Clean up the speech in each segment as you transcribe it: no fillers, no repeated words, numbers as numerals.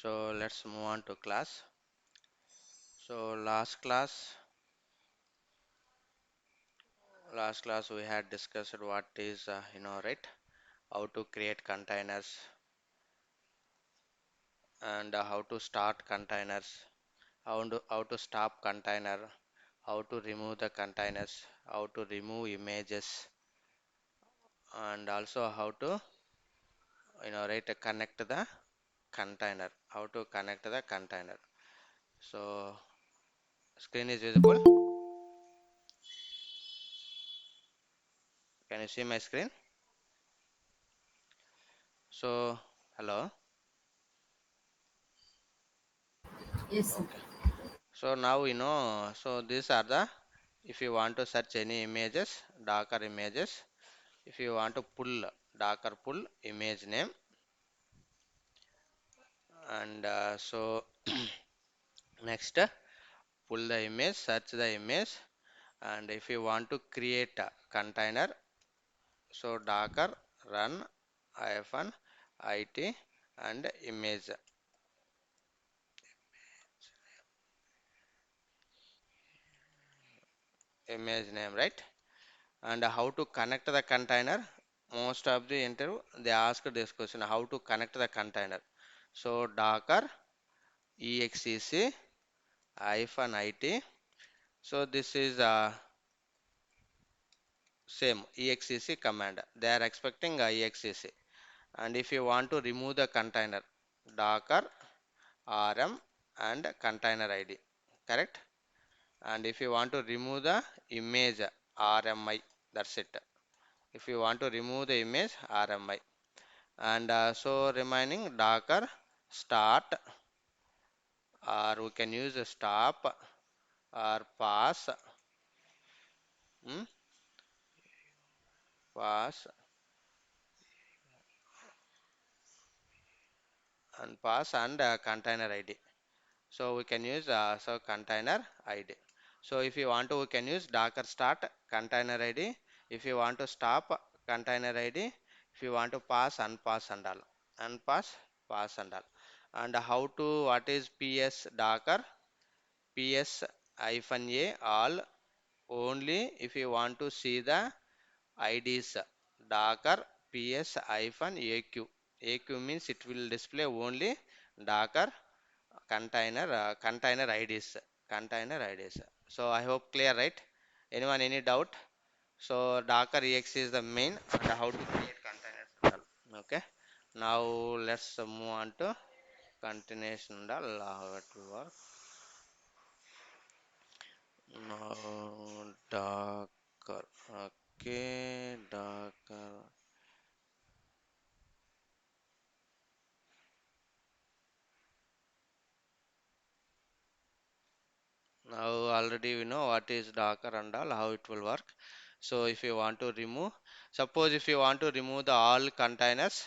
So let's move on to class. So last class we had discussed what is right, how to create containers and how to start containers, how to stop container, how to remove the containers, how to remove images, and also how to right, connect the container, how to connect the container. So screen is visible. Can you see my screen? So hello. Yes, sir. Okay. So now so these are the, if you want to search any images, Docker images, if you want to pull Docker pull image name, and so next pull the image, search the image, and if you want to create a container, so Docker run hyphen it and image name, right? And how to connect the container. Most of the interview they ask this question, how to connect the container. So Docker exec hyphen it. So this is same exec command, they are expecting exec. And if you want to remove the container, Docker rm and container id, correct? And if you want to remove the image, rmi, that's it. If you want to remove the image, rmi. And so remaining Docker start, or we can use a stop or pass, hmm, pass and container id. So we can use so container id. So if you want to, we can use Docker start container id. If you want to stop, container id. If you want to pass, unpass and all, unpass, pass and all. And how to, what is ps Docker, ps hyphen a all, only if you want to see the IDs. Docker ps hyphen aq. Aq means it will display only Docker container IDs. Container IDs. So I hope clear, right? Anyone any doubt? So Docker exe is the main, and how to create containers and all. Okay. Now let's move on to continuation and all, how it will work. Now Docker. Okay, Docker. Now already we know what is Docker and all, how it will work. So if you want to remove, suppose if you want to remove the all containers,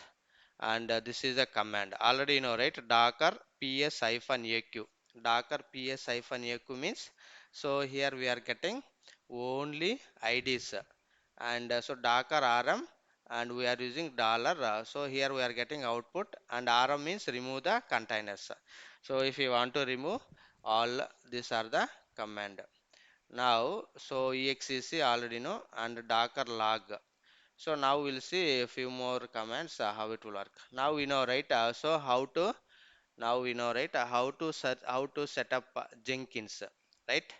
and this is a command. Already you know, right? Docker ps hyphen aq. Docker ps hyphen aq means, so here we are getting only IDs, and so Docker rm, and we are using dollar. So here we are getting output, and rm means remove the containers. So if you want to remove all, these are the command. Now so exec already know, and Docker log. So now we'll see a few more commands, how it will work. Now we know, right? So how to, now we know, right? How to set up Jenkins, right?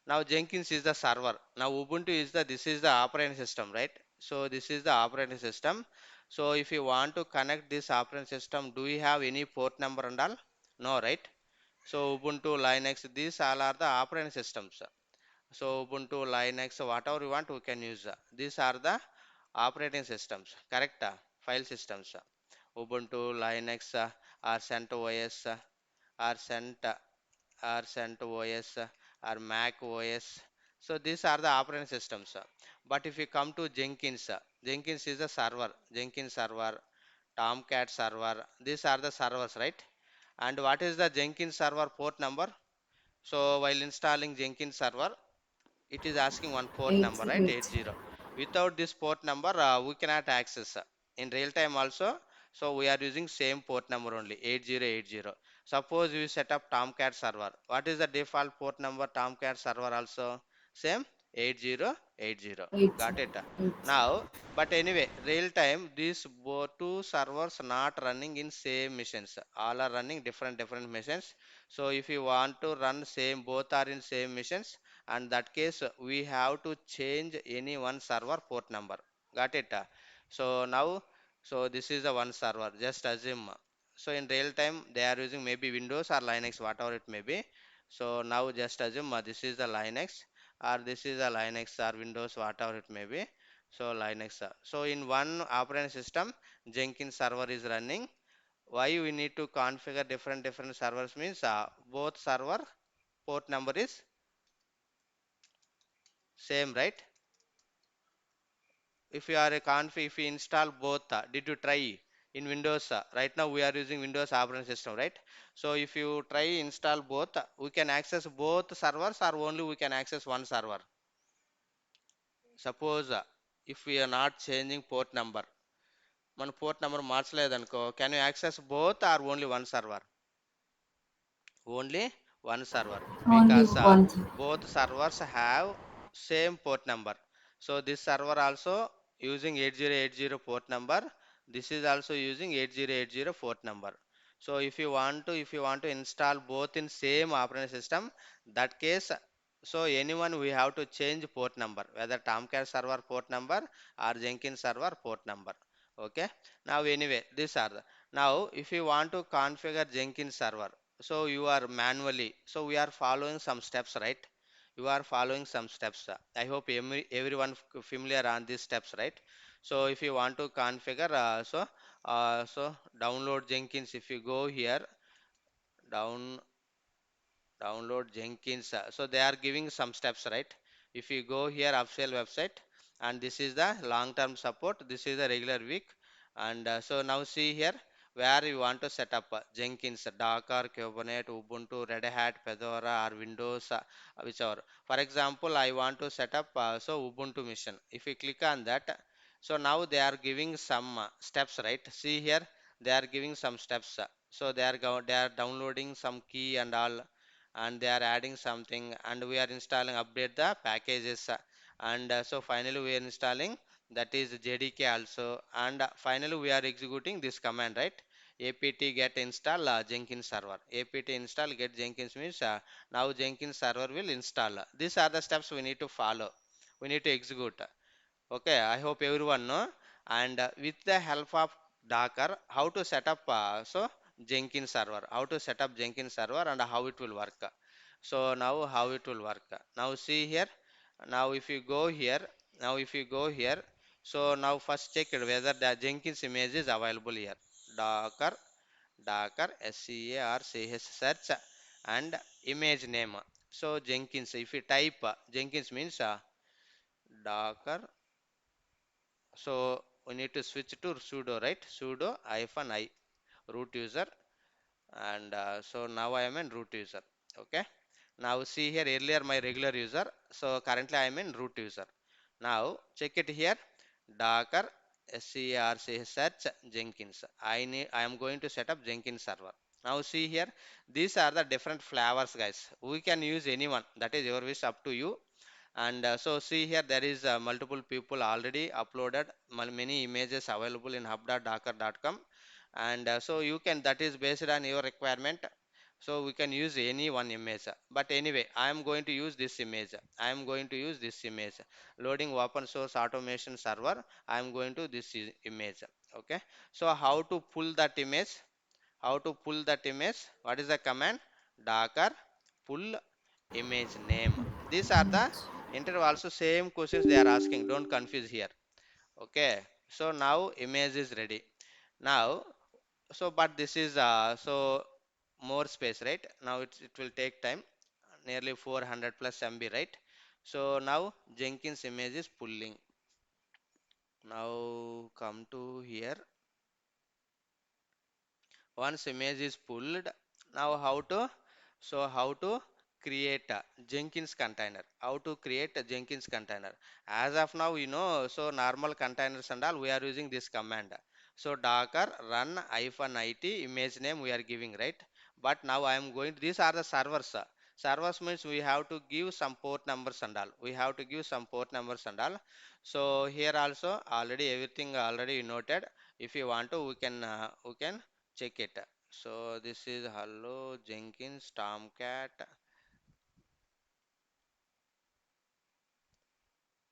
Now Jenkins is the server. Now Ubuntu is the, this is the operating system, right? So this is the operating system. So if you want to connect this operating system, do you have any port number and all? No, right? So Ubuntu, Linux, these all are the operating systems. So Ubuntu, Linux, whatever you want, we can use. These are the operating systems, correct? File systems. Ubuntu, Linux, or CentOS, or CentOS, or Mac OS. So these are the operating systems. But if you come to Jenkins, Jenkins is a server. Jenkins server, Tomcat server. These are the servers, right? And what is the Jenkins server port number? So while installing Jenkins server, it is asking one port number, right? 808. 80. Without this port number, we cannot access in real time also. So we are using same port number only 8080. Suppose we set up Tomcat server. What is the default port number Tomcat server also? Same 8080. 8 Got it? 8. Now, but anyway, real time these two servers not running in same machines. All are running different machines. So if you want to run same, both are in same machines, and that case we have to change any one server port number. Got it? So now, so this is the one server. Just assume. So in real time they are using maybe Windows or Linux, whatever it may be. So now just assume this is the Linux, or this is a Linux or Windows, whatever it may be. So Linux. So in one operating system, Jenkins server is running. Why we need to configure different servers means both server port number is same, right? If you are a if you install both, did you try in Windows? Right now we are using Windows operating system, right? So if you try install both, we can access both servers or only we can access one server. Suppose if we are not changing port number, మన port number మార్చలేదనుకో, can you access both or only one server? Only one server, Only because one thing. both servers have same port number. So this server also using 8080 port number, this is also using 8080 port number. So if you want to install both in same operating system, that case, so anyone we have to change port number, whether Tomcat server port number or Jenkins server port number. Okay, now anyway these are the, now if you want to configure Jenkins server, so you are manually, so we are following some steps, right? You are following some steps. I hope everyone familiar on these steps, right? So if you want to configure, so download Jenkins. If you go here, down download Jenkins. So they are giving some steps, right? If you go here, official website, and this is the long-term support. This is the regular week, and so now see here where you want to set up Jenkins, Docker, Kubernetes, Ubuntu, Red Hat, Fedora, or Windows, whichever. For example, I want to set up so Ubuntu mission. If you click on that, so now they are giving some steps, right? See here, they are giving some steps. So they are downloading some key and all, and they are adding something, and we are installing update the packages, and so finally we are installing, that is JDK also, and finally we are executing this command, right? apt get install Jenkins server. Apt install get Jenkins means now Jenkins server will install. These are the steps we need to follow, we need to execute. Okay, I hope everyone know. And with the help of Docker, how to set up Jenkins server, how to set up Jenkins server and how it will work. So now how it will work. Now see here. Now if you go here, so now first check it whether the Jenkins image is available here. Docker, Docker, SEARCH search and image name. So Jenkins, if you type Jenkins means Docker, so we need to switch to sudo, right? Sudo hyphen I, root user, and so now I am in root user. Okay. Now see here earlier my regular user. So currently I am in root user. Now check it here. Docker SERC search Jenkins. I am going to set up Jenkins server. Now see here, these are the different flavors, guys. We can use anyone. That is your wish, up to you. And so see here there is multiple people already uploaded many images available in hub.docker.com, and so you can, that is based on your requirement, so we can use any one image. But anyway I am going to use this image, loading open source automation server. I am going to this image. Okay, so how to pull that image, what is the command? Docker pull image name. These are the Image. interview also same questions they are asking, don't confuse here. Okay, so now image is ready. Now, so but this is so more space, right? Now it will take time, nearly 400 plus MB, right? So now Jenkins image is pulling. Now come to here. Once image is pulled, now how to create a Jenkins container. How to create a Jenkins container? As of now, so normal containers and all, we are using this command. So Docker run -it image name we are giving, right? But now I am going to, these are the servers. Servers means we have to give some port numbers and all. We have to give some port numbers and all. So here also already everything already noted. If you want to, we can check it. So this is hello Jenkins Tomcat.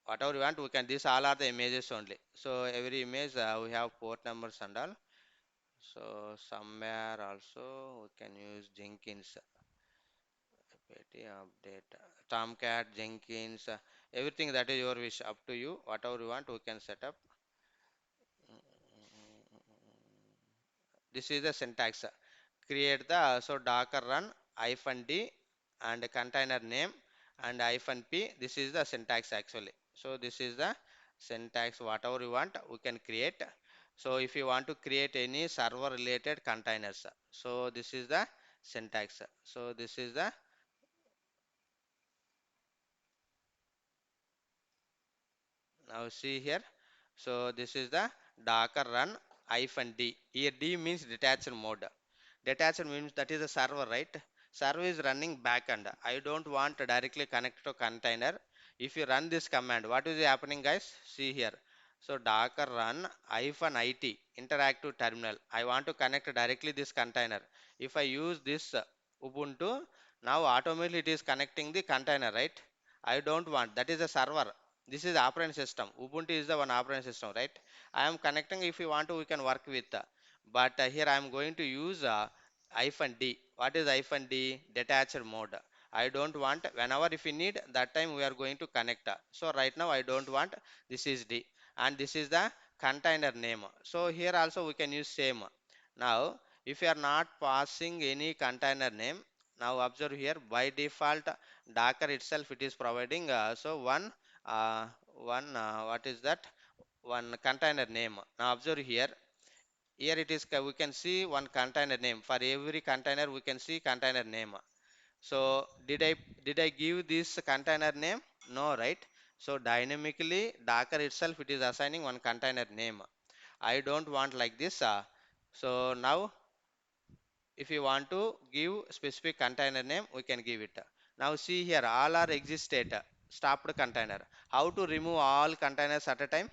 Whatever you want, we can. These all are the images only. So every image we have port numbers and all. So somewhere also we can use Jenkins, apt update, Tomcat, Jenkins, everything that is your wish, up to you. Whatever you want, we can set up. This is the syntax. Create the so Docker run -d and container name and -p. This is the syntax actually. So this is the syntax. Whatever you want, we can create. So if you want to create any server related containers, so this is the syntax. So this is the now see here. So this is the Docker run -d. Here D means detached mode. Detached means that is a server, right? Server is running backend. I don't want to directly connect to container. If you run this command, what is happening, guys? See here. So Docker run -it interactive terminal. I want to connect directly this container. If I use this Ubuntu, now automatically it is connecting the container, right? I don't want. That is a server. This is operating system. Ubuntu is the one operating system, right? I am connecting. If you want to, we can work with. But here I am going to use -d. What is -d? Detached mode. I don't want. Whenever if we need, that time we are going to connect. So right now I don't want. This is D, and this is the container name. So here also we can use same. Now if you are not passing any container name, now observe here by default Docker itself it is providing so one what is that, one container name. Now observe here, here it is we can see one container name. For every container we can see container name. So did I give this container name? No, right? So dynamically Docker itself it is assigning one container name. I don't want like this. So now if you want to give specific container name, we can give it. Now see here, all are exist state, stopped container. How to remove all containers at a time?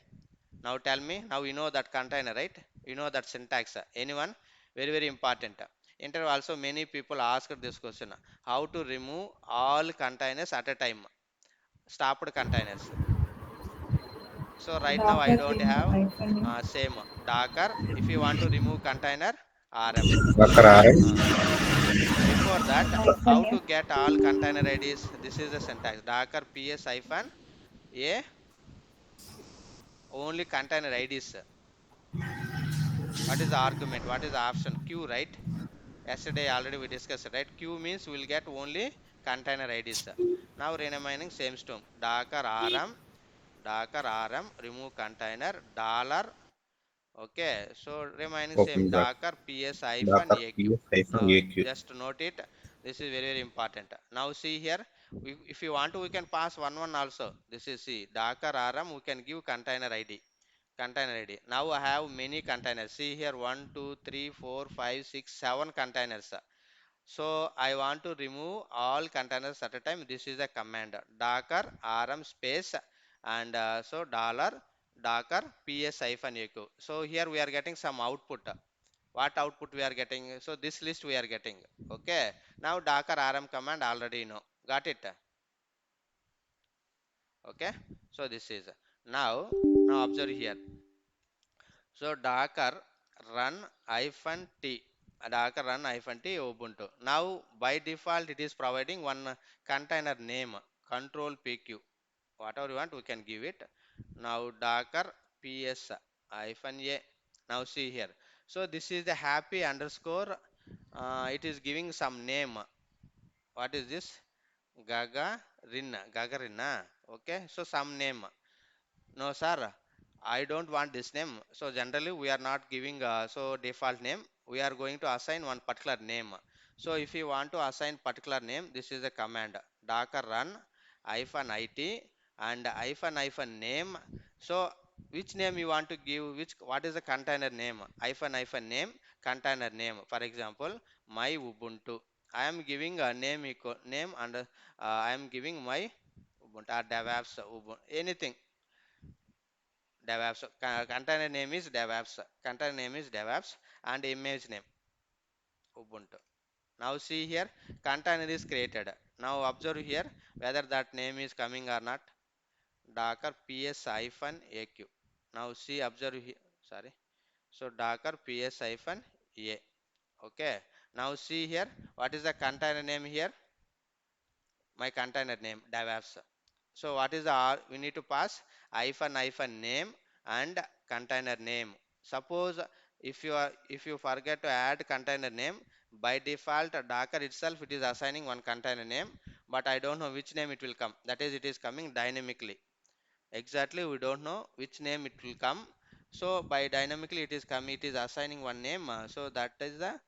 Now tell me. Now you know that container, right? You know that syntax. Anyone? Very very important. Interview also many people asked this question. How to remove all containers at a time? Stopped containers. So right now I Docker don't remove have hyphen same Docker. If you want to remove container, RM. Docker RM. Uh, Before that, hyphen how f to get all container IDs? This is the syntax. Docker ps hyphen a only container IDs. What is the argument? What is the option? Q, right? Yesterday already we discussed, right? Q means we will get only container IDs. Now remaining same stone. Docker RM remove container dollar. Okay, so remaining same Okay, got Docker ps hyphen Docker AQ. PS hyphen Now AQ. just note it. This is very very important. Now see here, if you want to, we can pass one also. This is see Docker RM. We can give container ID. Container ID. Now I have many containers. See here, 1, 2, 3, 4, 5, 6, 7 containers. So I want to remove all containers at a time. This is a command Docker rm space and so dollar Docker ps hyphen echo. So here we are getting some output. What output we are getting? So this list we are getting. Okay. Now Docker rm command already know. Got it? Okay. So this is now observe here. So Docker run -t, Docker run -t Ubuntu. Now by default it is providing one container name, control PQ. Whatever you want, we can give it. Now Docker ps hyphen a. Now see here. So this is the happy underscore. It is giving some name. What is this? Gagarina. Okay. So some name. No, sir. I don't want this name. So generally we are not giving so default name. We are going to assign one particular name. So if you want to assign particular name, this is a command Docker run -it and -name. So which name you want to give, which what is the container name, hyphen hyphen name, container name. For example, my Ubuntu, I am giving a name equal name, and I am giving my Ubuntu or DevApps Ubuntu, anything DevApps. Container name is DevApps, container name is DevApps, and image name Ubuntu. Now see here, container is created. Now observe here whether that name is coming or not. Docker ps hyphen aq. Now see, observe here, sorry. So Docker ps hyphen a. Okay. Now see here, what is the container name here? My container name DevApps. So what is the we need to pass hyphen hyphen name and container name. Suppose if you forget to add container name, by default Docker itself it is assigning one container name, but I don't know which name it will come. That is, it is coming dynamically. Exactly, we don't know which name it will come. So by dynamically it is coming, it is assigning one name. So that is the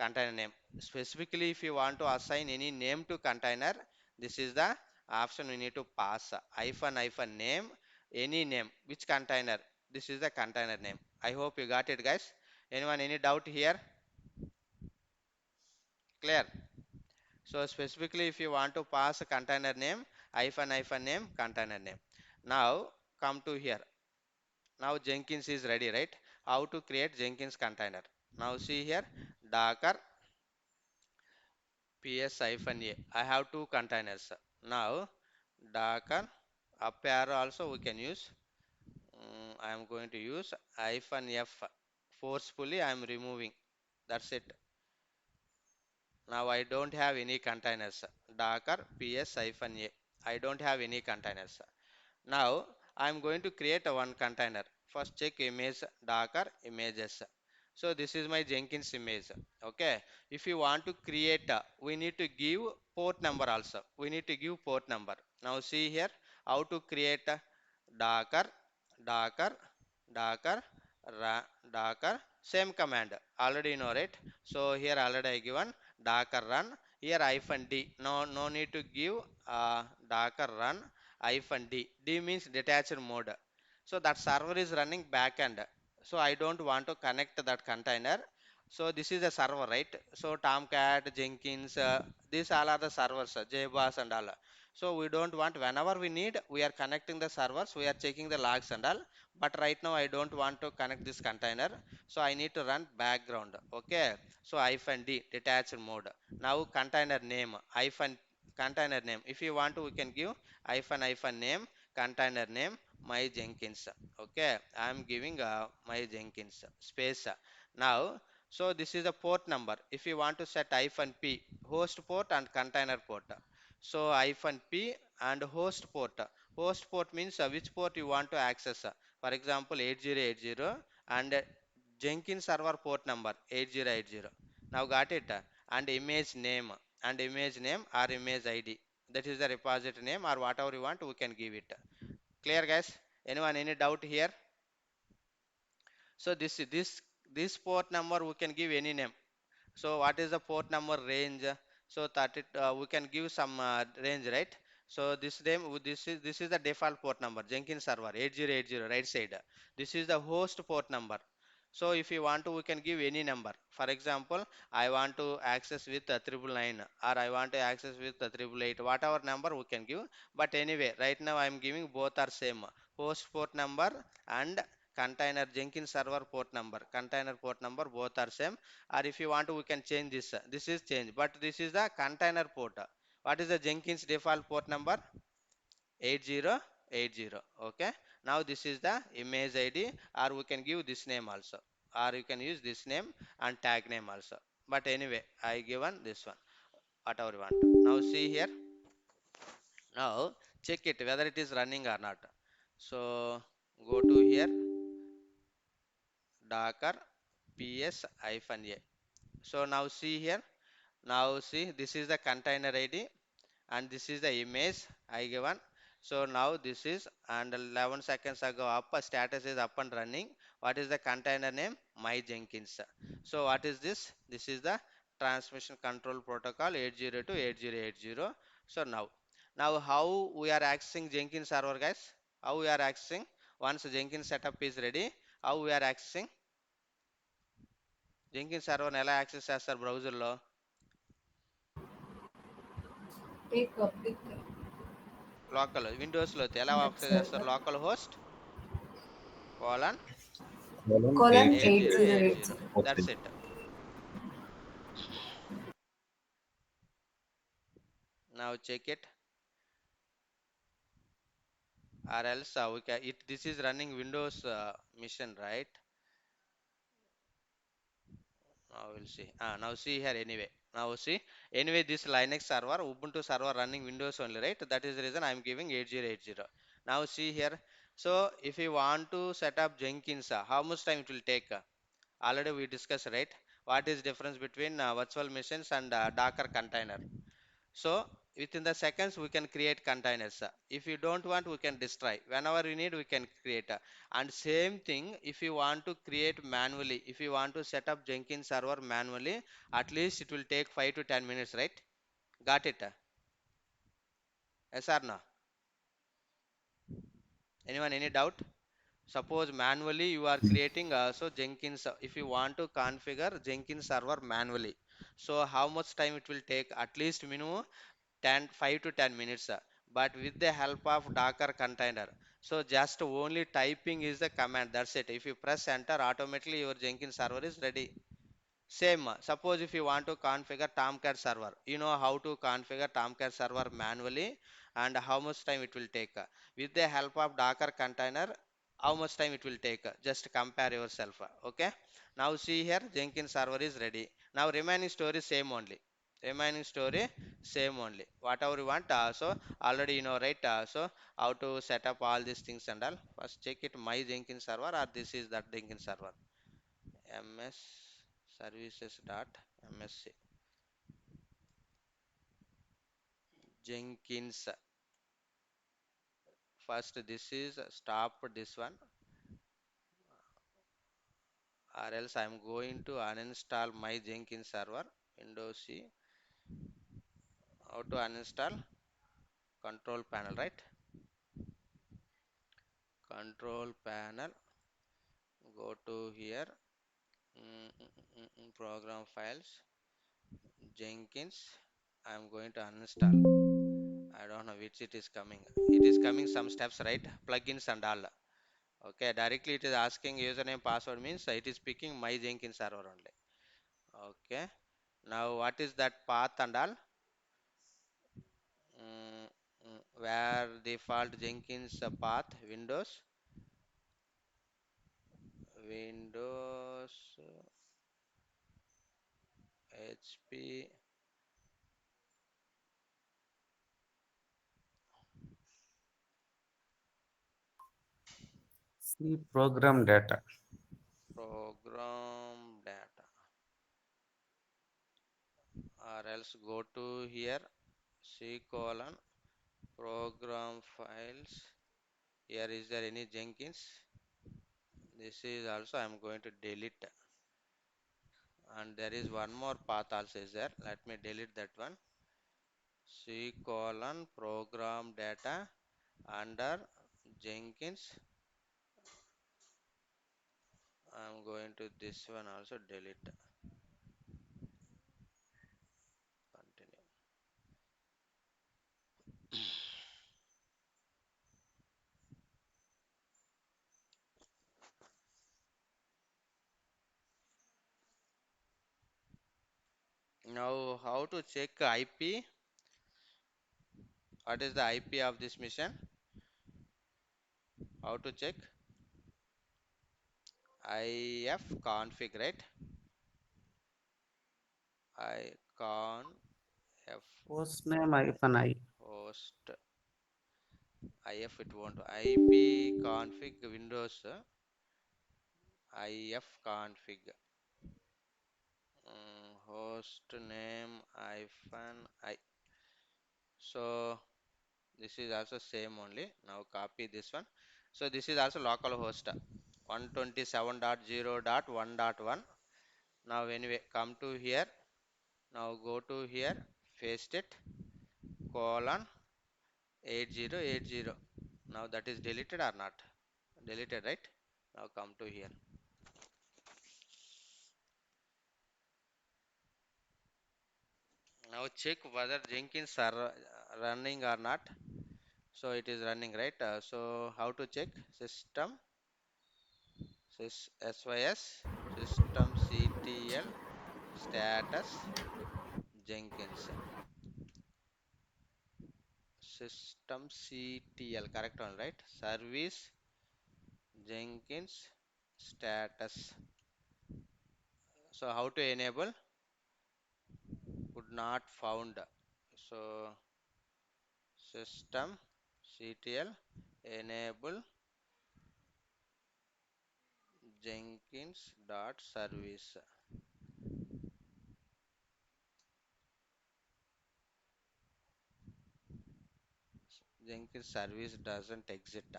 container name. Specifically, if you want to assign any name to container, this is the option we need to pass, hyphen hyphen name, any name, which container. This is the container name. I hope you got it, guys. Anyone any doubt here? Clear? So specifically, if you want to pass a container name, hyphen hyphen name, container name. Now come to here. Now Jenkins is ready, right? How to create Jenkins container? Now see here, Docker ps-a. I have two containers. Now Docker up arrow also we can use. I am going to use hyphen f. Forcefully I am removing. That's it. Now I don't have any containers. Docker ps-a. I don't have any containers. Now I am going to create a one container. First check image Docker images. So this is my Jenkins image. Okay. If you want to create, we need to give port number also. We need to give port number. Now see here how to create Docker, Docker, Docker, Docker. Same command. Already you know, right? So here already I given Docker run. Here hyphen D. No need to give Docker run hyphen D. D means detached mode. So that server is running backend. So I don't want to connect that container. So this is a server, right? So Tomcat, Jenkins, these all are the servers, JBoss and all. So we don't want, whenever we need, we are connecting the servers, we are checking the logs and all. But right now I don't want to connect this container. So I need to run background. Okay. So hyphen D, detached mode. Now container name, hyphen container name. If you want to, we can give hyphen hyphen name, container name, my Jenkins. Okay, I am giving my Jenkins space. Now so this is the port number. If you want to set hyphen p, host port and container port, so hyphen p and host port. Host port means which port you want to access. For example 8080 and Jenkins server port number 8080. Now got it. And image name, and image name or image id, that is the repository name, or whatever you want we can give it. Clear, guys? Anyone any doubt here? So this port number we can give any name. So what is the port number range? So that we can give some range, right? So this is the default port number, Jenkins server 8080 right side. This is the host port number. So if you want to, we can give any number. For example, I want to access with 999, or I want to access with 888. Whatever number we can give. But anyway, right now I am giving both are same. Host port number and container Jenkins server port number. Container port number both are same. Or if you want to, we can change this. This is change, but this is the container port. What is the Jenkins default port number? 8080. Okay. Now this is the image ID, or we can give this name also, or you can use this name and tag name also. But anyway, I given this one, whatever you want. Now see here. Now check it whether it is running or not. So go to here, Docker ps-a. So now see here. Now see, this is the container ID and this is the image I given. So now this is, and 11 seconds ago up, status is up and running. What is the container name? My Jenkins. So what is this? This is the transmission control protocol 802.8080. So now how we are accessing Jenkins server, guys? How we are accessing? Once Jenkins setup is ready, how we are accessing Jenkins server ఎలా access చేస్తారు బ్రౌజర్లో? Take a pick local విండోస్లో అయితే ఎలా that access చేస్తారు? server. Local host colon Column Colon 8080. 8080. Okay. That's it. Now check it, or else we can, this is running Windows mission, right? Now we'll see. Now see here anyway. Now see, anyway this Linux server, Ubuntu server running Windows only, right? That is the reason I'm giving 8080. Now see here. So if you want to set up Jenkins, how much time it will take? Already we discussed, right? What is difference between virtual machines and Docker container? So within the seconds we can create containers. If you don't want, we can destroy. Whenever we need, we can create. And same thing, if you want to create manually, if you want to set up Jenkins server manually, at least it will take 5 to 10 minutes, right? Got it? Yes or no? Anyone, any doubt? Suppose manually you are creating so Jenkins, if you want to configure Jenkins server manually, so how much time it will take? At least minimum 5 to 10 minutes, but with the help of Docker container, so just only typing is the command, that's it. If you press enter, automatically your Jenkins server is ready. Same, suppose if you want to configure Tomcat server, you know how to configure Tomcat server manually and how much time it will take. With the help of Docker container, how much time it will take? Just compare yourself. Okay. Now see here, Jenkins server is ready. Now remaining story same only. Remaining story same only. Whatever you want. So already you know, right? So how to set up all these things and all. First check it, my Jenkins server or this is that Jenkins server. ms services dot msc Jenkins. First this is stop this one, or else I'm going to uninstall my Jenkins server. Windows C. How to uninstall? Control panel, right? Control panel. Go to here. Program files. Jenkins. I'm going to uninstall. I don't know which it is coming. It is coming some steps, right? Plugins and all. Okay, directly it is asking username password, means it is picking my Jenkins server only. Okay, now what is that path and all? Where default Jenkins path, Windows, HP, See program data. program data, or else go to here, C colon program files. Here is there any Jenkins? This is also I'm going to delete, and there is one more path also is there. Let me delete that one. C colon program data under Jenkins. I'm going to this one also delete. Continue. Now how to check IP? What is the IP of this mission? How to check? IF config, right? Icon F Host name hyphen I. host IF it won't. IP config Windows IF config host name hyphen I. So this is also same only. Now copy this one. So this is also local host 127.0.1.1. Now anyway, come to here. Now go to here, paste it, colon 8080. Now that is deleted or not? deleted, right? Now come to here. Now check whether Jenkins are running or not. So it is running, right? So how to check? System sys systemctl status Jenkins systemctl, correct one, right? Service Jenkins status. So how to enable? Could not found. So systemctl enable Jenkins dot service. Jenkins service doesn't exist.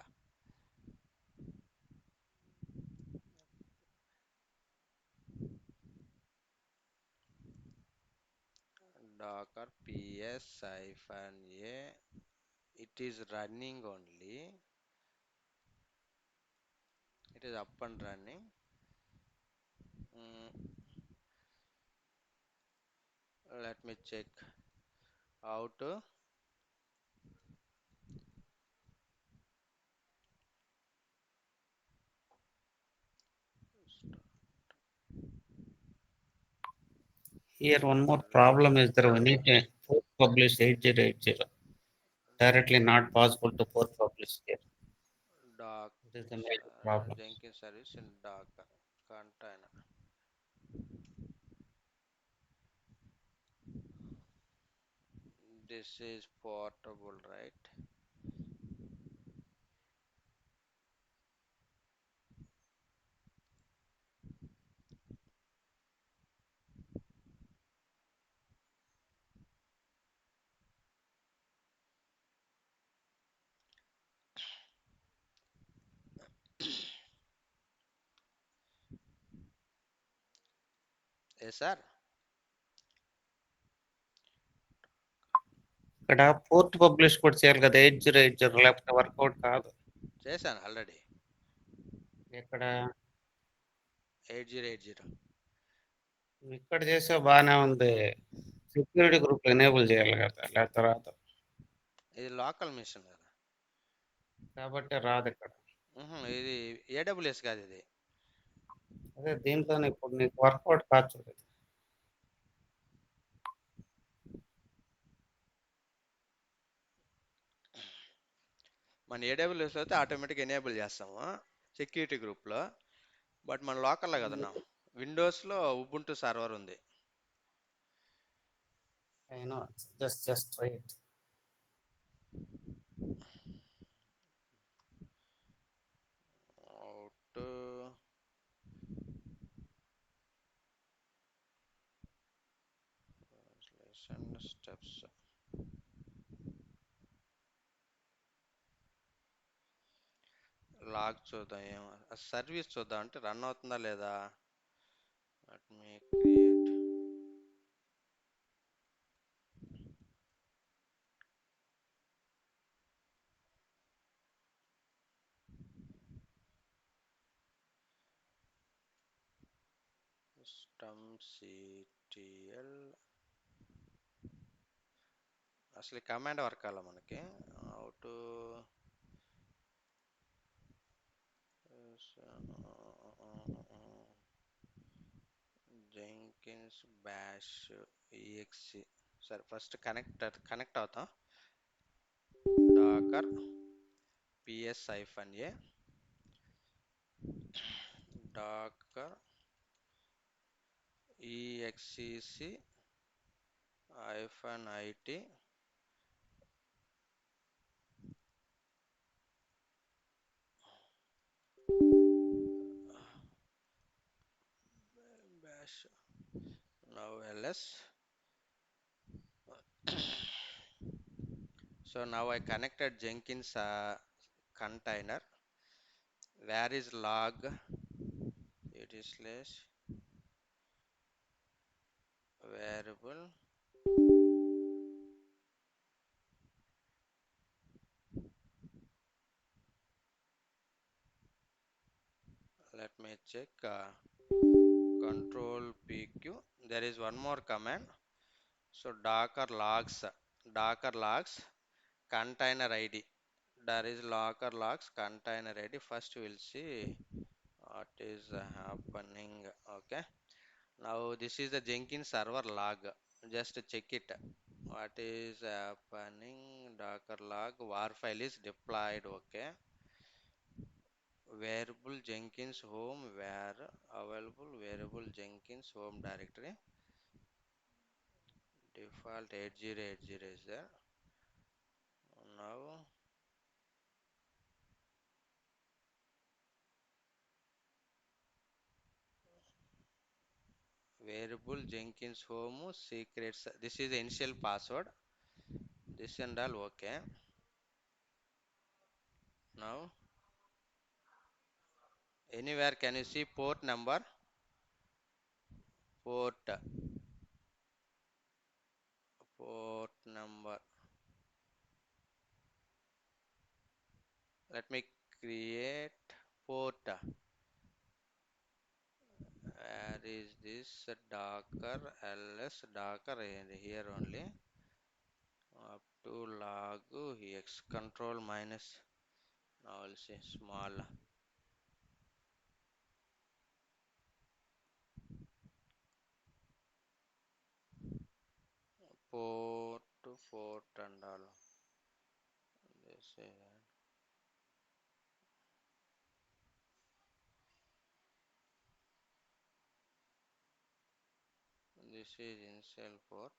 Docker ps hyphen a, it is running only, it is up and running. Let me check how to Here, one more problem is there we need to port publish 8080. Directly not possible to port publish here. doc This is the major problem. Jenkins service in Docker container. This is portable, right? Yes sir, ఇక్కడ port publish కూడా చేయాలి కదా 8080 లేకపోతే work out కాదు. చేశాను already. ఇక్కడ 8080 ఇక్కడ చేసే బాగానే ఉంది. సెక్యూరిటీ గ్రూప్ ఎనేబుల్ చేయాలి కదా, లేకపోతే రాదు. ఇది లోకల్ మిషన్ కదా. కాబట్టి రాదు ఇక్కడ. ఇది ఏడబ్ల్యూఎస్ కాదు ఇది. అదే దీంట్లో ఇప్పుడు నీకు వర్కౌట్ కాదు చూడు. మన ఏడబ్ల్యూఎస్ అయితే ఆటోమేటిక్ ఎనేబుల్ చేస్తాము సెక్యూరిటీ గ్రూప్లో. బట్ మన లోకల్లో కదన్నా, విండోస్లో ఉబుంటూ సర్వర్ ఉంది. I know, just wait. Out translation steps. Log చూద్దాం, ఏమో సర్వీస్ చూద్దాం అంటే రన్ అవుతుందా లేదా. Let me create systemctl. అసలు ఈ కమాండ్ వర్క్ అవ్వాలి మనకి. Out Jenkins bash exe. సరే ఫస్ట్ కనెక్ట్ అవుతాం. Docker ps hyphen a Docker exec hyphen it bash. Now ls. So now I connected Jenkins container. Where is log? It is slash variable me check. Control PQ. There is one more command. So Docker logs container ID. There is Docker logs container ID. First we will see what is happening. Okay. Now this is the Jenkins server log. Just check it. What is happening? Docker log var file is deployed. Okay. Variable Jenkins home where available variable Jenkins home directory default 8080 is there. Now variable Jenkins home secrets. This is the initial password. This and all okay. Now anywhere can you see port number? Port number. Let me create port. Where is this Docker ls Docker and here only up to log x control minus. Now I'll say small port and all. This is initial port.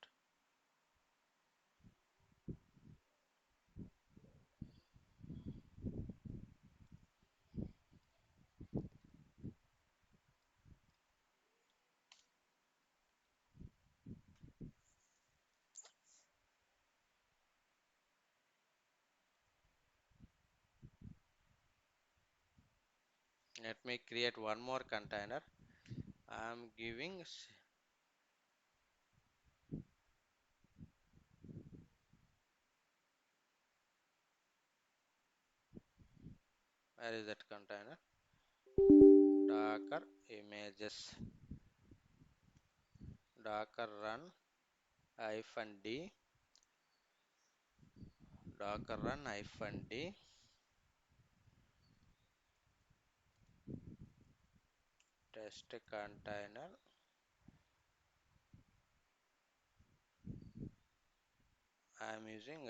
Let me create one more container. I'm giving where is that container? Docker images. Docker run -d. Docker run -d. Test container. I'm using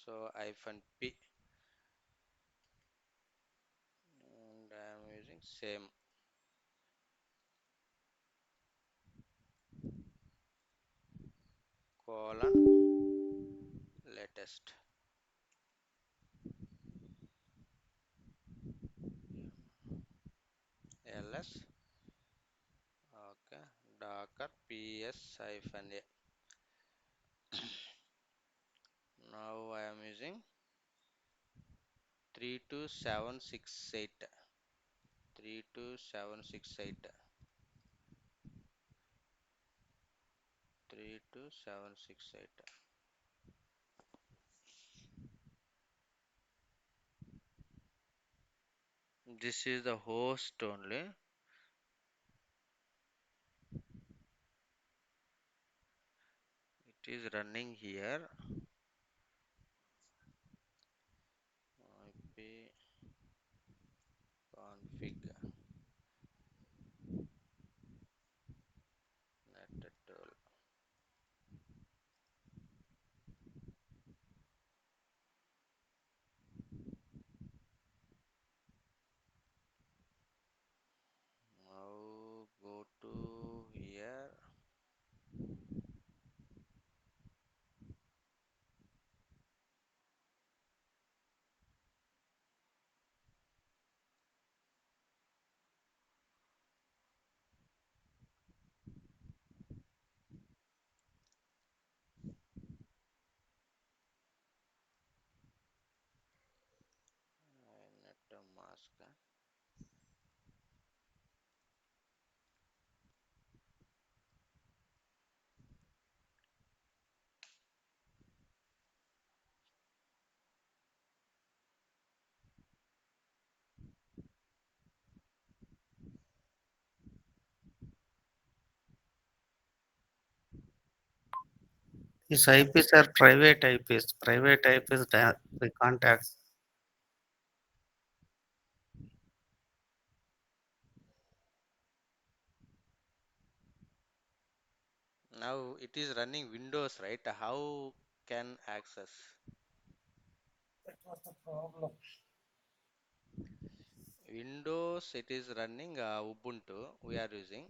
so -p and I'm using same colon latest ls. Okay. Docker ps-a. Now I am using 32768. 32768. 32768. This is the host only. It is running here. IP config netted tool. Now go to here. These IPs are private IPs. Private IPs we can't access. Now it is running Windows, right? How can access? That was the problem. Windows, it is running Ubuntu. We are using.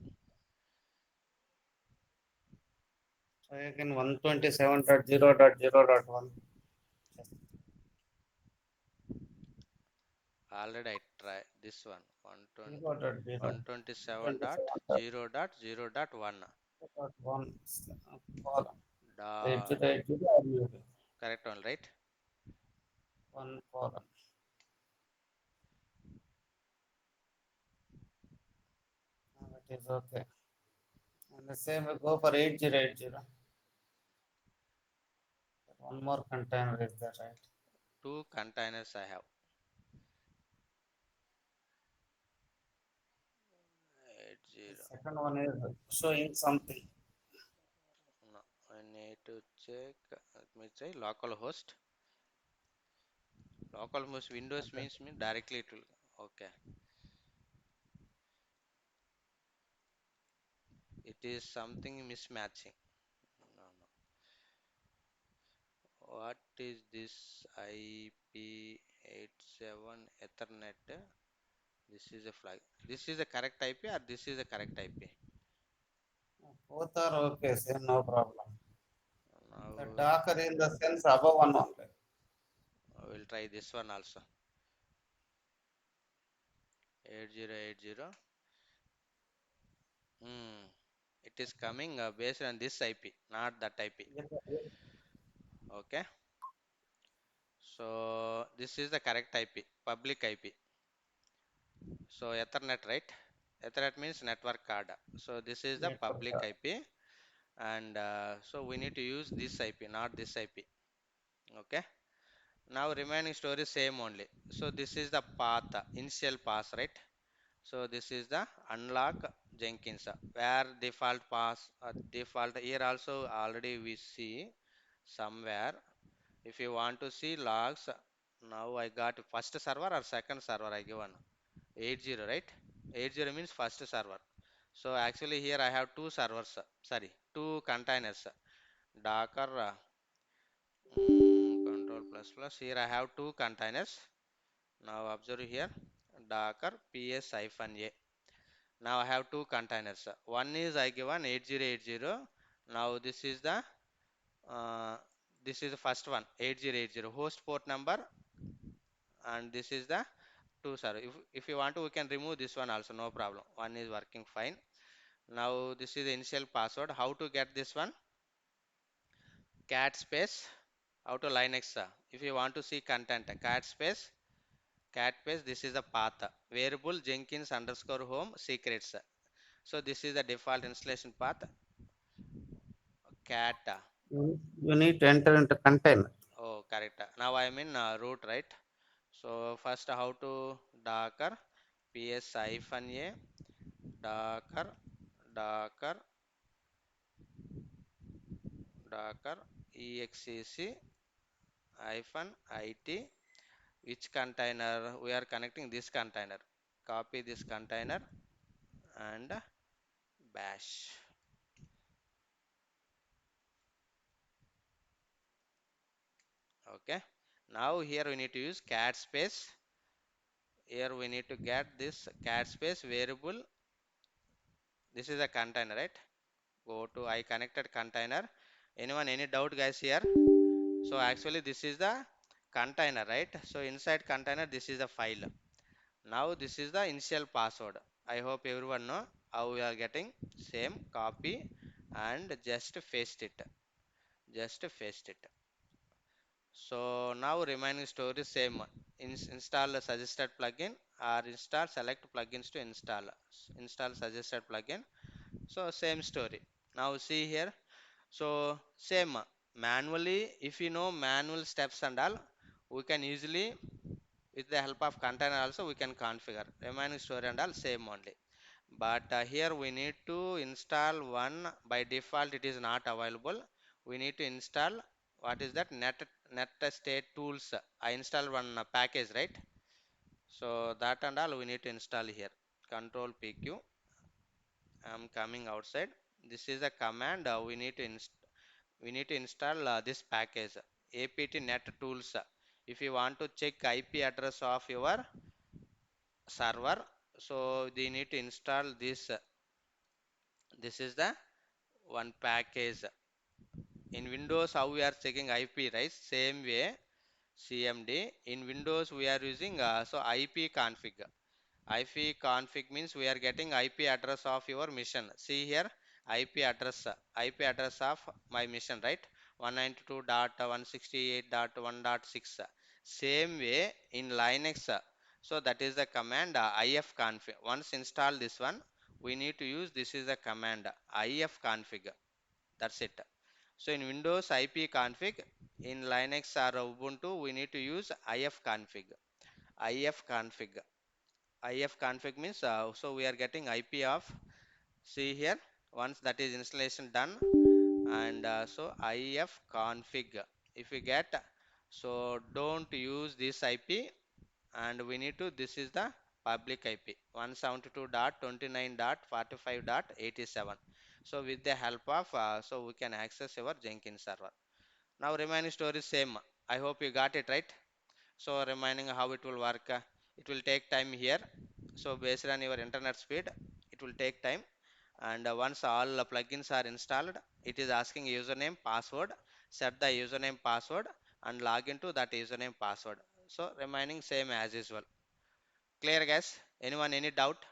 Try again 127.0.0.1. Already I try this one. 0.0. 127.0.0.1. 1 column. Da 8080 correct one, right? one column. That is okay. And the same we go for 8080. One more container is there, right? Two containers I have. 80. The second one is showing something. No, I need to check. Let me try localhost. Localhost Windows means me directly it will. Okay. It is something mismatching. No, no. What is this IP87 Ethernet? This is a flag. This is the correct IP or this is the correct IP? Both are okay, same, no problem. The Now Docker in the sense above one only. I will try this one also. 8080. Hmm. It is coming based on this IP, not that IP. Okay. So this is the correct IP, public IP. So Ethernet, right? Ethernet means network card. So this is the Network public card. IP, and so we need to use this IP, not this IP. Okay. Now remaining story same only. So this is the path, initial pass, right? So this is the unlock Jenkins, where default pass, default here also already we see somewhere. If you want to see logs, now I got first server or second server I given 80, right? 80 means first server. So actually here I have two servers, sorry, two containers. Docker control plus plus. Here I have two containers. Now observe here Docker ps hyphen a. Now I have two containers. One is I given 8080. Now uh, this is the first one 8080 host port number, and this is the two server. If you want to, we can remove this one also, no problem. One is working fine. Now this is the initial password. How to get this one? Cat space out to Linux. If you want to see content, cat space. This is the path. Variable Jenkins underscore home secrets. So this is the default installation path. Cat. You need to enter into container. Oh, correct. Now I am in root, right? So first how to Docker ps hyphen a Docker Docker Docker exec hyphen it. Which container we are connecting? This container. Copy this container and bash. Okay. Now here we need to use cat space. Here we need to get this cat space variable. This is a container, right? Go to I connected container. Anyone any doubt guys here? So actually this is the container, right? So inside container this is the file. Now this is the initial password. I hope everyone know how we are getting. Same copy and just paste it. Just paste it. So now remaining story same. Install a suggested plugin or install select plugins to install. Install suggested plugin. So same story. Now see here. So same manually, if you know manual steps and all, we can easily with the help of container also we can configure. Remaining story and all same only. But here we need to install one. By default it is not available. we need to install what is that net state tools. I installed one package, right? So that and all we need to install here. Control PQ. I'm coming outside. This is a command we need to install this package apt net tools. If you want to check IP address of your server, so they need to install this. This is the one package. In Windows, how we are checking IP, right? Same way, CMD. In Windows, we are using so IP config. IP config means we are getting IP address of your mission. See here, IP address of my mission, right? 192.168.1.6. Same way in Linux. So that is the command ifconfig. Once install this one, we need to use this is the command ifconfig. That's it. So in Windows IP config, in Linux or Ubuntu, we need to use ifconfig. Ifconfig. Ifconfig means so we are getting IP of, see here, once that is installation done, and so ifconfig. If we get, so don't use this IP, and we need to, this is the public IP 172.29.45.87. So with the help of so we can access our Jenkins server. Now remaining story same. I hope you got it right. So remaining how it will work, it will take time here. So based on your internet speed, it will take time. And once all plugins are installed, it is asking username, password. Set the username, password, and log into that username, password. So remaining same as usual. Clear, guys? Anyone any doubt?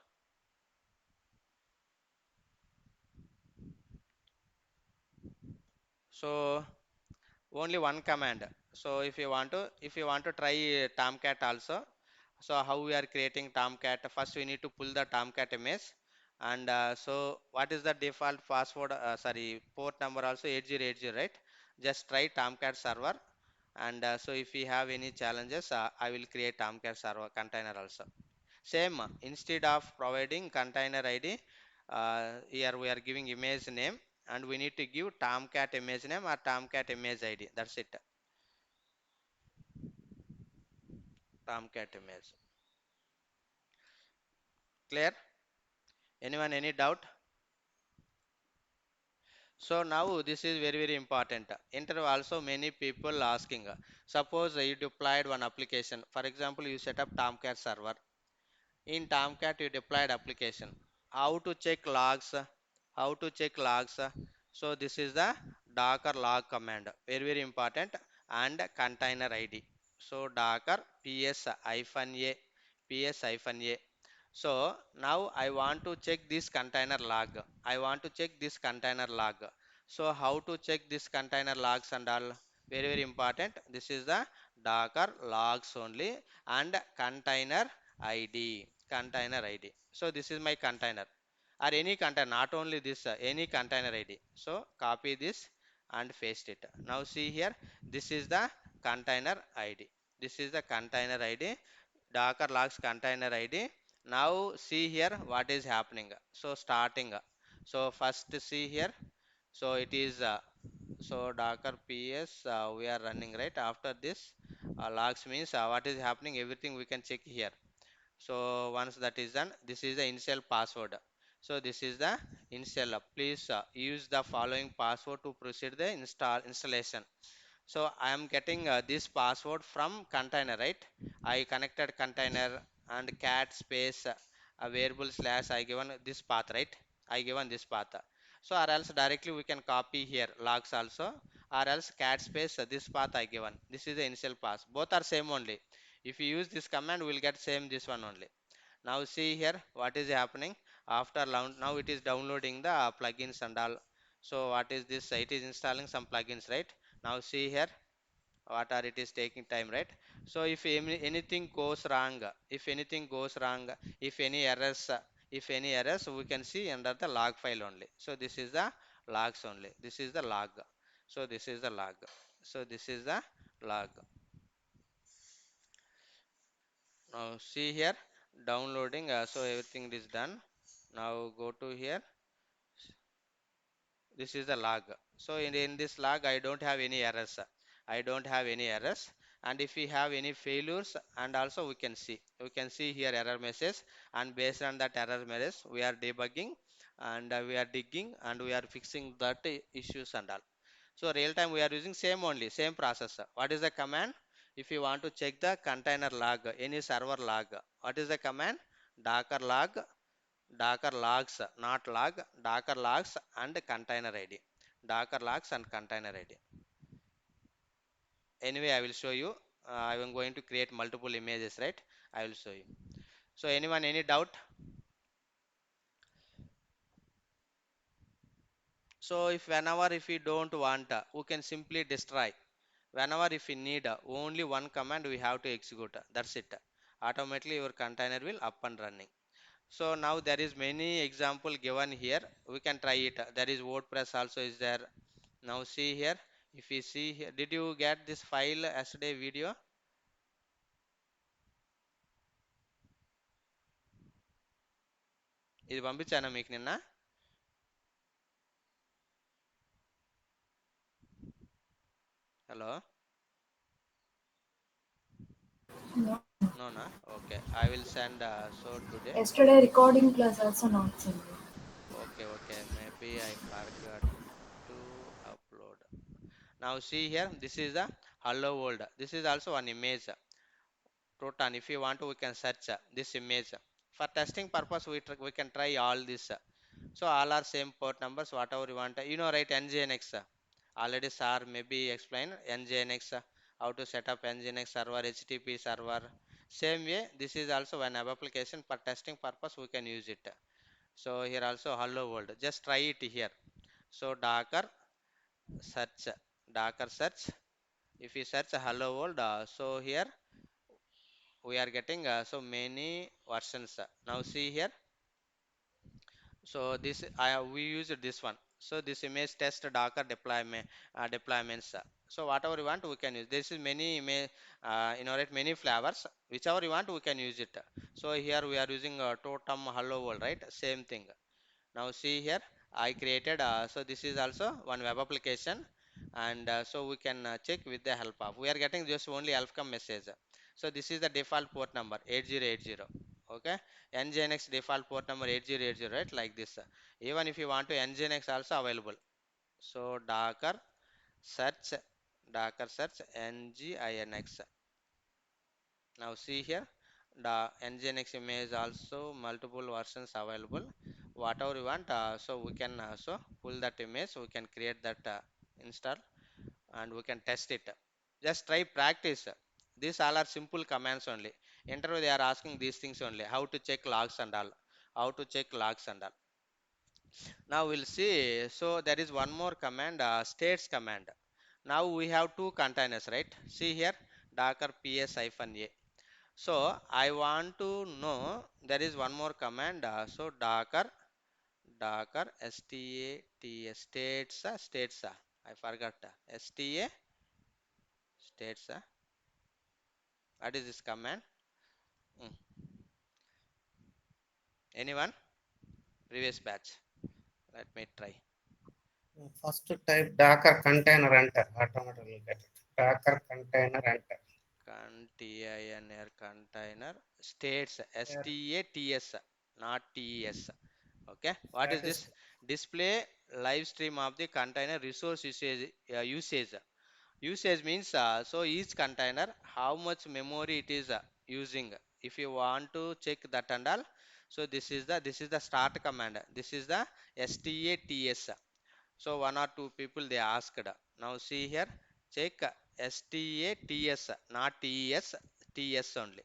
So only one command. So if you want to try Tomcat also, so how we are creating Tomcat? First we need to pull the Tomcat image, and so what is the default password? Sorry, port number also 8080, right? Just try Tomcat server, and so if we have any challenges, I will create Tomcat server container also. Same, instead of providing container ID, here we are giving image name, and we need to give Tomcat image name or Tomcat image ID. That's it. Tomcat image. Clear? Anyone any doubt? So now this is very very important. Interview also many people asking. Suppose you deployed one application. For example, you set up Tomcat server. In Tomcat, you deployed application. How to check logs? How to check logs? So this is the Docker log command. Very very important, and container ID. So Docker ps-a. So now I want to check this container log. I want to check this container log. So how to check this container logs and all? Very very important. This is the Docker logs only, and container ID. Container ID. So this is my container, or any container, not only this, any container ID. So copy this and paste it. Now see here, this is the container ID. This is the container ID. Docker logs container ID. Now see here what is happening. So starting. So first see here. So it is so Docker PS we are running, right. After this logs means what is happening, everything we can check here. So once that is done, this is the initial password. So this is the initial. Please use the following password to proceed the installation. So I am getting this password from container, right? I connected container and cat space a variable slash I given this path, right? I given this path. So or else directly we can copy here logs also, or else cat space this path I given. This is the initial path. Both are same only. If you use this command, we will get same this one only. Now see here what is happening after launch. Now it is downloading the plugins and all. So what is this? It is installing some plugins, right? Now see here what are it is taking time, right? So if anything goes wrong, if anything goes wrong, if any errors, we can see under the log file only. So this is the logs only. This is the log. So this is the log. So this is the log. Now see here downloading. So everything is done. Now go to here. This is the log. So in this log, I don't have any errors. I don't have any errors. And if we have any failures, and also we can see here error message, and based on that error message, we are debugging, and we are digging, and we are fixing that issues and all. So real time we are using same only, same process. What is the command? If you want to check the container log, any server log, what is the command? Docker log, Docker logs, not log, Docker logs and container ID. Docker logs and container ID. Anyway, I will show you. I am going to create multiple images, right? I will show you. So anyone, any doubt? So if we don't want, we can simply destroy. Whenever if we need only one command, we have to execute. That's it. Automatically your container will up and running. So now there is many example given here. We can try it. There is WordPress also is there. Now see here. If you see here, did you get this file yesterday video? ఇది పంపించానా మీకు నిన్న? Hello? No. No, na? Okay. I will send so today. Yesterday recording class also not sent. Okay, okay. Maybe I forgot to upload. Now see here. This is the hello world. This is also an image. Proton. If you want to, we can search this image. For testing purpose, we can try all this. So all are same port numbers, whatever you want. You know, right? Nginx. Already sir maybe explain Nginx, how to set up Nginx server, HTTP server. Same way, this is also one web application for testing purpose. We can use it. So here also hello world. Just try it here. So search, Docker search. If you search hello world, so here we are getting so many versions. Now see here. So this we use this one. So this image test Docker deployment deployments. So whatever you want we can use. This is many image right, many flavors. Whichever you want we can use it. So here we are using totem hello world, right? Same thing. Now see here I created so this is also one web application, and so we can check with the help of, we are getting just only welcome message. So this is the default port number 8080. Okay, Nginx default port number 8080, right? Like this. Even if you want to Nginx also available. So search docker search Nginx. Now see here the Nginx image also multiple versions available. Whatever you want, so we can so pull that image, we can create that install, and we can test it. Just try practice. These all are simple commands only. Interview they are asking these things only. How to check logs and all. How to check logs and all. Now we'll see. So there is one more command, states command. Now we have two containers, right? See here, docker ps-a. So I want to know there is one more command. So docker states. I forgot states. What is this command? Mm. Anyone? Previous batch. Let me try. First type Docker container enter. Automatically will get it. Docker container enter. Container container states Here, stats, not tes. Okay, what is status this? Display live stream of the container resource usage means so each container how much memory it is using. If you want to check that and all, so this is the start command. This is the stats. So one or two people they asked. Now see here, check stats, not tes, ts only.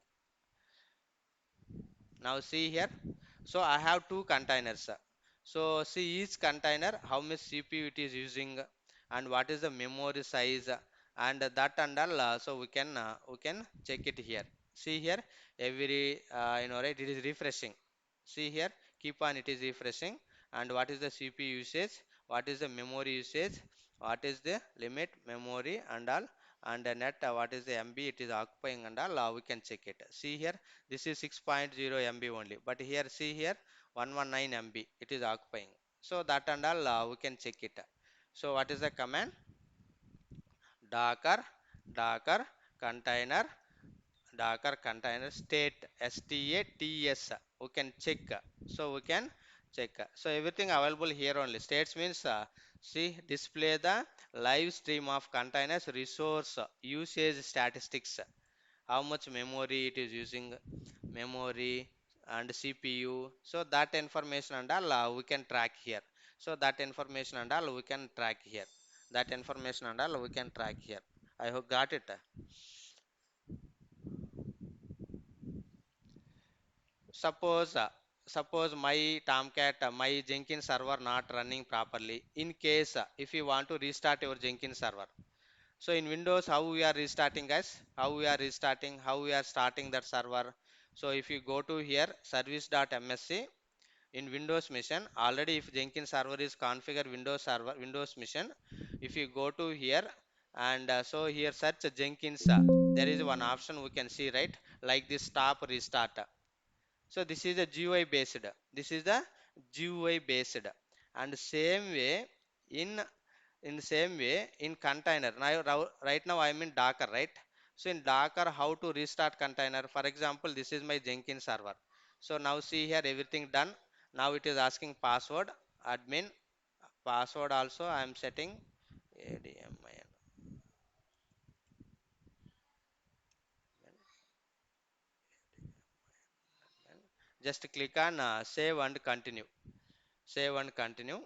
Now see here. So I have two containers. So see each container how much CPU it is using, and what is the memory size, and that and all. So we can check it here. See here every right, it is refreshing. See here, keep on, it is refreshing. And what is the CPU usage, what is the memory usage, what is the limit memory and all, and the net what is the MB it is occupying and all, we can check it. See here, this is 6.0 MB only, but here see here 119 MB it is occupying. So that and all we can check it. So what is the command? Docker container Docker container state stats we can check. So we can check. So everything available here only. States means see display the live stream of containers resource usage statistics, how much memory it is using, memory and CPU. So that information and all we can track here. So that information and all we can track here. That information and all we can track here. I hope got it. Suppose suppose my Tomcat, my Jenkins server not running properly. In case if you want to restart your Jenkins server. So in Windows, how we are restarting, guys? How we are restarting? How we are starting that server? So if you go to here service.msc in Windows machine, already if Jenkins server is configured Windows server Windows machine, if you go to here and so here search Jenkins, there is one option we can see, right, like this stop restart. So this is a GUI based. This is the GUI based. And same way in same way in container. Now right now I am in Docker, right? So in Docker, how to restart container? For example, this is my Jenkins server. So now see here everything done. Now it is asking password, admin, password also I am setting ADMIN. Just click on save and continue. Save and continue.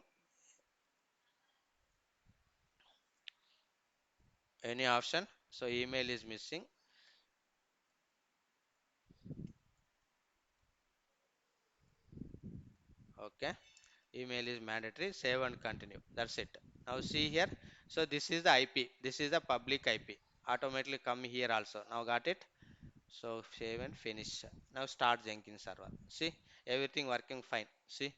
Any option? So email is missing. Okay, email is mandatory. Save and continue. That's it. Now see here. So this is the IP, this is the public IP, automatically come here also. Now got it. So save and finish. Now start Jenkins server. See everything working fine. See,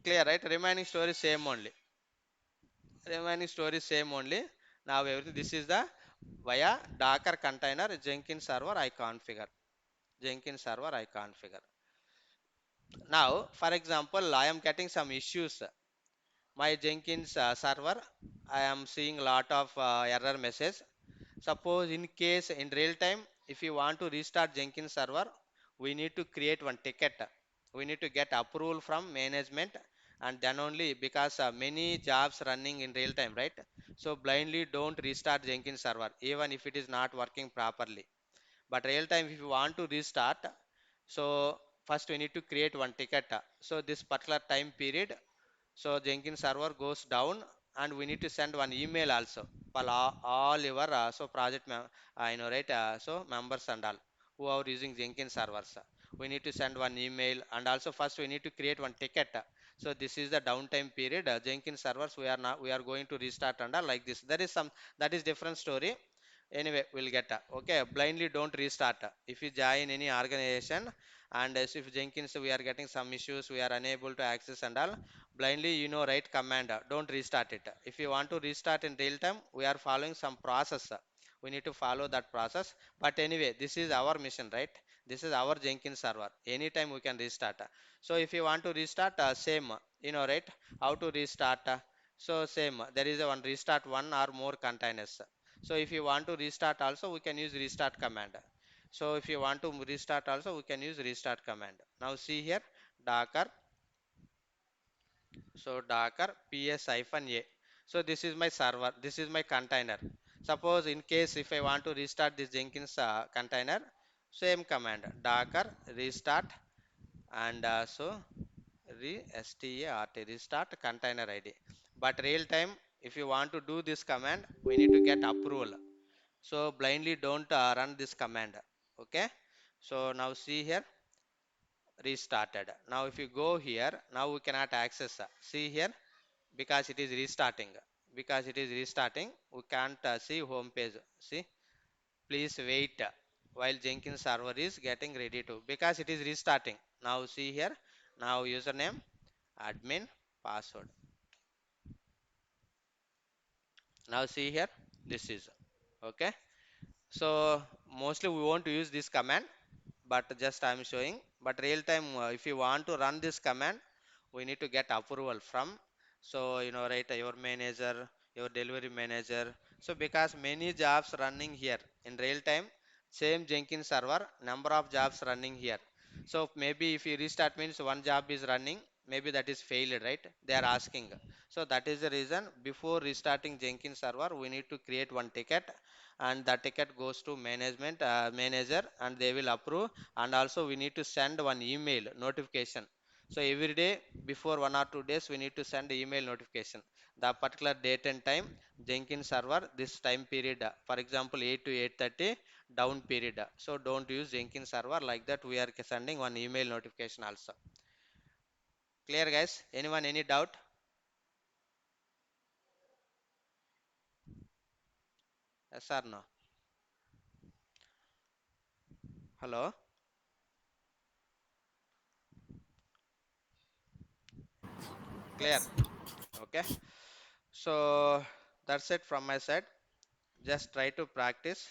clear, right? Remaining story same only. Remaining story same only. Now everything, this is the via Docker container Jenkins server I configure. Jenkins server I configure. Now for example I am getting some issues. My Jenkins server, I am seeing lot of error message. Suppose in case in real time, if you want to restart Jenkins server, we need to create one ticket. We need to get approval from management, and then only, because many jobs running in real time, right? So blindly don't restart Jenkins server even if it is not working properly. But real time, if you want to restart, so first we need to create one ticket. So this particular time period, so Jenkins server goes down, and we need to send one email also for all your so project right, so members and all who are using Jenkins servers. We need to send one email, and also first we need to create one ticket. So this is the downtime period. Jenkins servers we are going to restart and all like this. There is some, that is different story. Anyway, we'll get okay. Blindly don't restart. If you join any organization and if Jenkins we are getting some issues, we are unable to access and all, blindly right command, don't restart it. If you want to restart in real time, we are following some process. We need to follow that process. But anyway, this is our mission, right? This is our Jenkins server. Anytime we can restart. So if you want to restart, same, right? How to restart? So same. There is a one restart one or more containers. So if you want to restart also, we can use restart command. So if you want to restart also, we can use restart command. Now see here, Docker. So Docker ps-a. So this is my server. This is my container. Suppose in case if I want to restart this Jenkins container, same command, Docker restart, and so restart restart container ID. But real time, if you want to do this command, we need to get approval. So blindly don't run this command. Okay. So now see here, restarted. Now if you go here, now we cannot access. See here, because it is restarting. Because it is restarting, we can't see home page. See, please wait while Jenkins server is getting ready to, because it is restarting. Now see here, now username, admin, password. Now see here, this is okay. So mostly we want to use this command, but just I am showing. But real time, if you want to run this command, we need to get approval from. So, right, your manager, your delivery manager. So, because many jobs running here in real time, same Jenkins server, number of jobs running here. So, maybe if you restart means one job is running, maybe that is failed, right? They are asking. So, that is the reason before restarting Jenkins server, we need to create one ticket, and that ticket goes to management manager, and they will approve. And also we need to send one email notification. So every day before 1 or 2 days we need to send email notification, the particular date and time, Jenkins server this time period, for example 8 to 8:30 down period. So don't use Jenkins server like that. We are sending one email notification also. Clear, guys? Anyone, any doubt? Yes or no? Hello? Clear? Okay. So that's it from my side. Just try to practice.